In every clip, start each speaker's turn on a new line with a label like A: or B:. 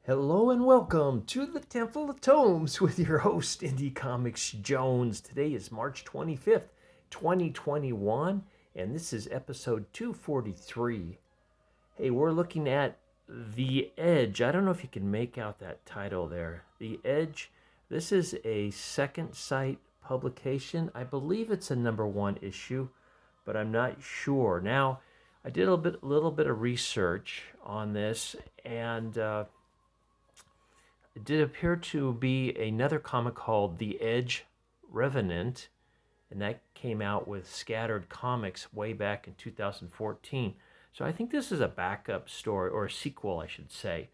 A: Hello and welcome to the Temple of Tomes with your host, Indie Comics Jones. Today is March 25th, 2021, and this is episode 243. Hey, we're looking at The Edge. I don't know if you can make out that title there. The Edge. This is a second sight publication. I believe it's a number 1 issue, but I'm not sure. Now, I did a little bit of research on this, and it did appear to be another comic called The Edge Revenant, and that came out with Scattered Comics way back in 2014. So I think this is a backup story, or a sequel, I should say.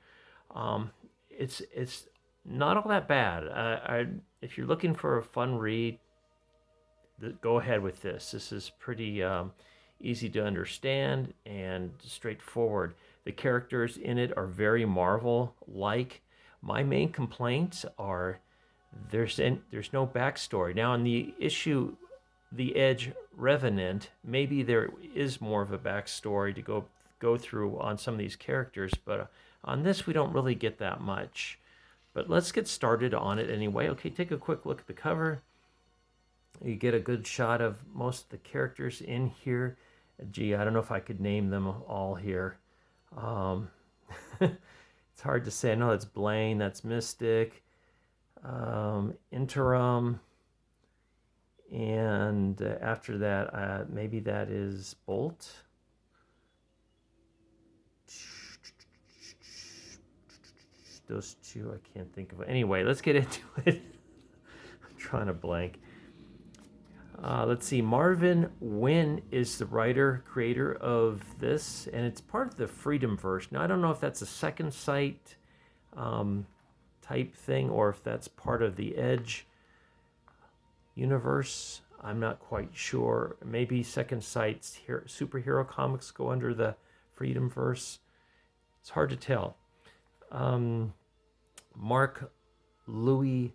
A: It's not all that bad. If you're looking for a fun read, go ahead with this. This is pretty easy to understand and straightforward. The characters in it are very Marvel-like. My main complaints are there's no backstory. Now, in the issue, The Edge Revenant, maybe there is more of a backstory to go through on some of these characters, but on this we don't really get that much. But let's get started on it anyway. Okay, take a quick look at the cover. You get a good shot of most of the characters in here. Gee, I don't know if I could name them all here. It's hard to say. I know that's Blaine, that's Mystic, Interim, and after that, maybe that is Bolt. Those two, I can't think of it. Anyway, let's get into it. I'm trying to blank. Let's see. Marvin Wynn is the writer, creator of this, and it's part of the Freedom Verse. Now, I don't know if that's a second sight type thing or if that's part of the Edge universe. I'm not quite sure. Maybe second sight's superhero comics go under the Freedom Verse. It's hard to tell. Mark Louis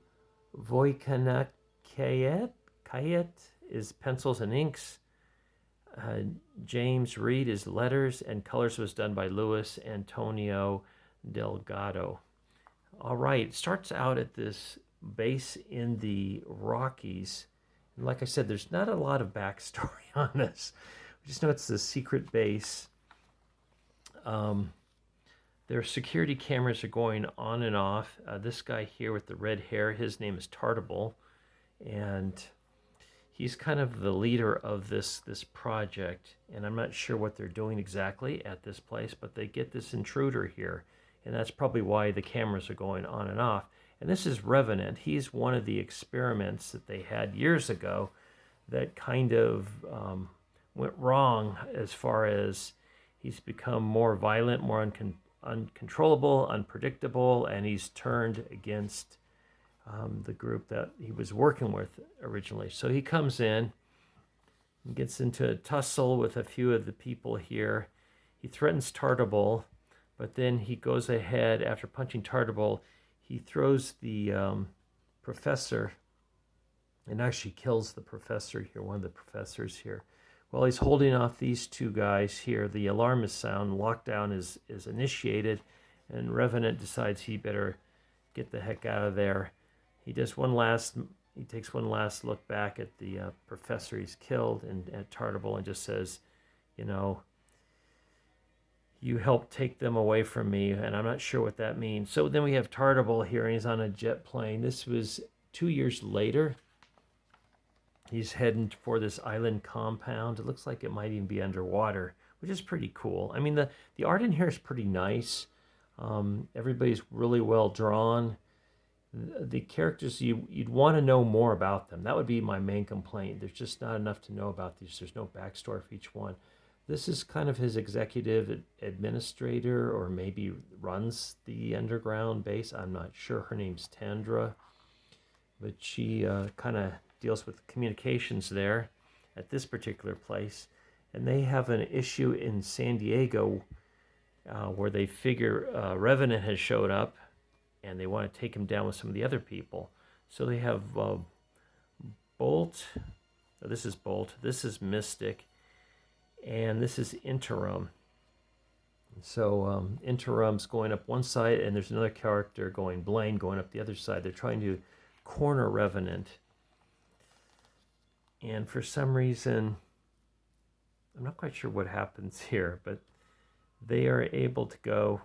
A: Voikanakayet is pencils and inks. James Reed is letters, and colors was done by Luis Antonio Delgado. All right, it starts out at this base in the Rockies. And like I said, there's not a lot of backstory on this. We just know it's a secret base. Their security cameras are going on and off. This guy here with the red hair, his name is Tartable, and he's kind of the leader of this project, and I'm not sure what they're doing exactly at this place, but they get this intruder here, and that's probably why the cameras are going on and off. And this is Revenant. He's one of the experiments that they had years ago that kind of went wrong as far as he's become more violent, more uncontrollable, unpredictable, and he's turned against the group that he was working with originally. So he comes in and gets into a tussle with a few of the people here. He threatens Tartable, but then he goes ahead, after punching Tartable, he throws the professor and actually kills the professor here, one of the professors here. While he's holding off these two guys here, the alarm is sound, lockdown is initiated, and Revenant decides he better get the heck out of there. He takes one last look back at the professor he's killed and at Tartable, and just says, you helped take them away from me, and I'm not sure what that means. So then we have Tartable here, and he's on a jet plane. This was 2 years later. He's heading for this island compound. It looks like it might even be underwater, which is pretty cool. I mean, the art in here is pretty nice. Everybody's really well drawn. The characters, you'd want to know more about them. That would be my main complaint. There's just not enough to know about these. There's no backstory for each one. This is kind of his executive administrator, or maybe runs the underground base. I'm not sure. Her name's Tandra, but she kind of deals with communications there at this particular place. And they have an issue in San Diego where they figure Revenant has showed up, and they want to take him down with some of the other people. So they have Bolt. This is Bolt. This is Mystic. And this is Interim. So Interim's going up one side, and there's another character Blaine going up the other side. They're trying to corner Revenant. And for some reason, I'm not quite sure what happens here, but they are able to go.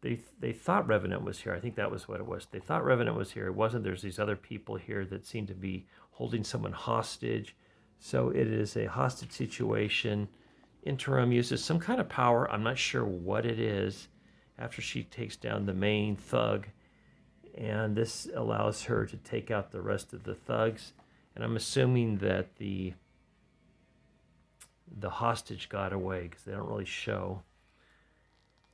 A: They thought Revenant was here. I think that was what it was. They thought Revenant was here. It wasn't. There's these other people here that seem to be holding someone hostage. So it is a hostage situation. Interim uses some kind of power. I'm not sure what it is after she takes down the main thug. And this allows her to take out the rest of the thugs. And I'm assuming that the hostage got away because they don't really show.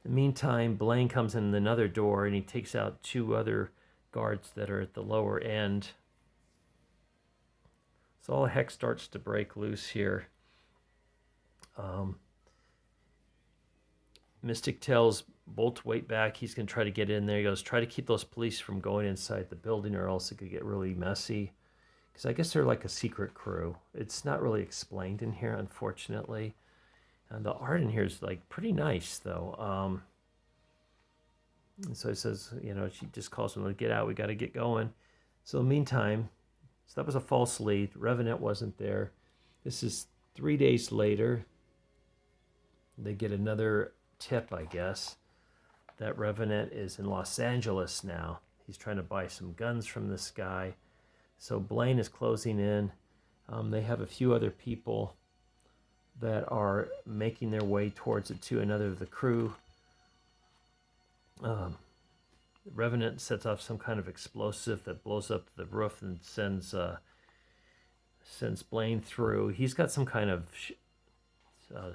A: In the meantime, Blaine comes in another door and he takes out two other guards that are at the lower end. So all heck starts to break loose here. Mystic tells Bolt to wait back. He's going to try to get in there. He goes, try to keep those police from going inside the building or else it could get really messy. Because I guess they're like a secret crew. It's not really explained in here, unfortunately. And the art in here is like pretty nice, though. And so he says, she just calls him to get out. We got to get going. So in the meantime, so that was a false lead. Revenant wasn't there. This is 3 days later. They get another tip, I guess, that Revenant is in Los Angeles now. He's trying to buy some guns from this guy. So Blaine is closing in. They have a few other people that are making their way towards it too. Another of the crew. Revenant sets off some kind of explosive that blows up the roof and sends Blaine through. He's got some kind of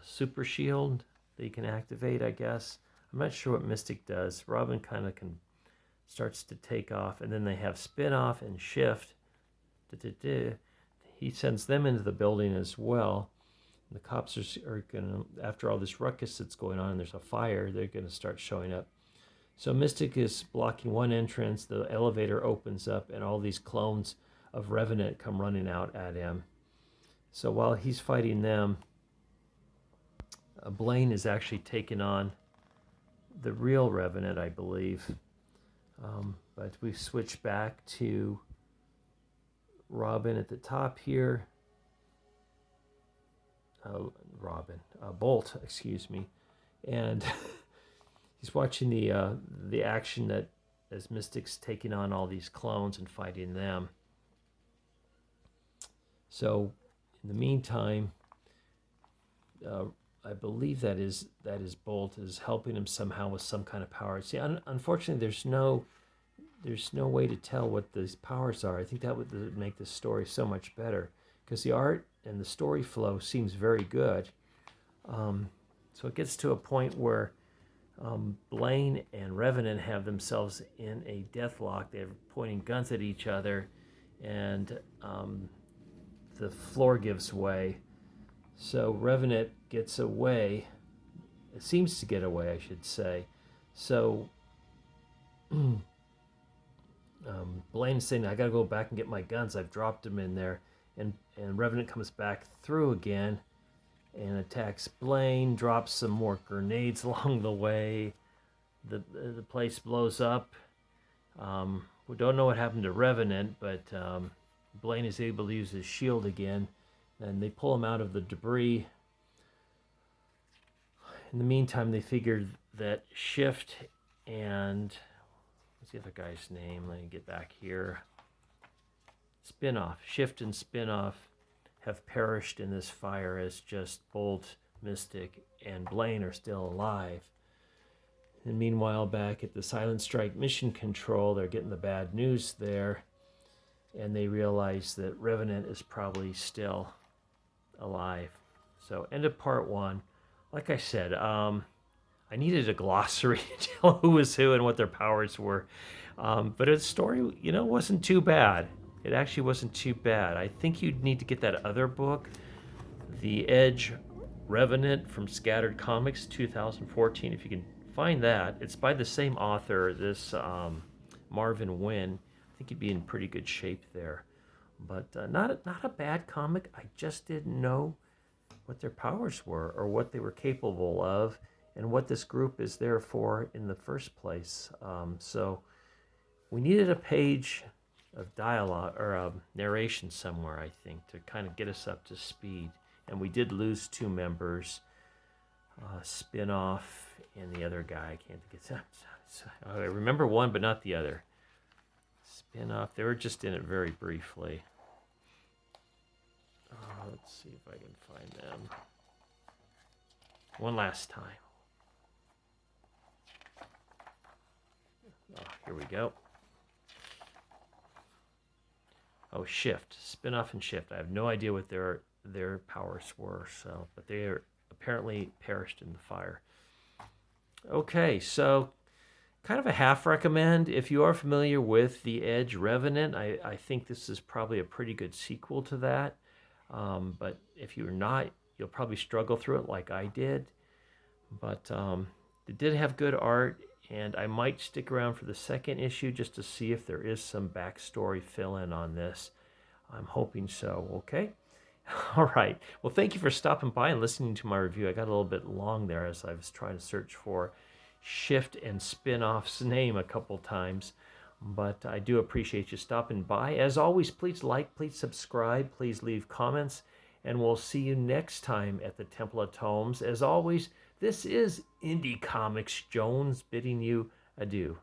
A: super shield that he can activate, I guess. I'm not sure what Mystic does. Robin kind of starts to take off, and then they have spin-off and shift. He sends them into the building as well. The cops are going to, after all this ruckus that's going on and there's a fire, they're going to start showing up. So Mystic is blocking one entrance, the elevator opens up, and all these clones of Revenant come running out at him. So while he's fighting them, Blaine is actually taking on the real Revenant, I believe. But we switch back to Robin at the top here. Bolt, excuse me. And he's watching the action that as Mystic's taking on all these clones and fighting them. So in the meantime, I believe that is Bolt is helping him somehow with some kind of power. See, unfortunately, there's no way to tell what these powers are. I think that would make this story so much better because the art and the story flow seems very good. So it gets to a point where Blaine and Revenant have themselves in a deathlock. They're pointing guns at each other, and the floor gives way. So Revenant gets away. It seems to get away, I should say. So Blaine's saying, I got to go back and get my guns. I've dropped them in there. And Revenant comes back through again and attacks Blaine, drops some more grenades along the way. The place blows up. We don't know what happened to Revenant, but Blaine is able to use his shield again, and they pull him out of the debris. In the meantime, they figured that Shift and what's the other guy's name? Let me get back here. Spinoff. Shift and Spinoff have perished in this fire as just Bolt, Mystic, and Blaine are still alive. And meanwhile, back at the Silent Strike Mission Control, they're getting the bad news there, and they realize that Revenant is probably still alive. So, end of part one. Like I said, I needed a glossary to tell who was who and what their powers were. But the story, wasn't too bad. It actually wasn't too bad. I think you'd need to get that other book, The Edge Revenant from Scattered Comics 2014, if you can find that. It's by the same author, this Marvin Wynn. I think you'd be in pretty good shape there. But not a bad comic. I just didn't know what their powers were or what they were capable of. and what this group is there for in the first place. So we needed a page of dialogue or narration somewhere, I think, to kind of get us up to speed. And we did lose 2 members, Spin-off and the other guy. I can't get. I remember one, but not the other. Spin-off. They were just in it very briefly. Let's see if I can find them. One last time. Oh, here we go. Oh, Shift. Spin-off and Shift. I have no idea what their powers were, so, but they are apparently perished in the fire. Okay, so kind of a half recommend. If you are familiar with The Edge Revenant, I think this is probably a pretty good sequel to that. But if you're not, you'll probably struggle through it like I did. But it did have good art, and I might stick around for the second issue just to see if there is some backstory fill-in on this. I'm hoping so, okay? All right. Well, thank you for stopping by and listening to my review. I got a little bit long there as I was trying to search for Shift and Spin-off's name a couple times. But I do appreciate you stopping by. As always, please like, please subscribe, please leave comments, and we'll see you next time at the Temple of Tomes. As always, this is Indie Comics Jones bidding you adieu.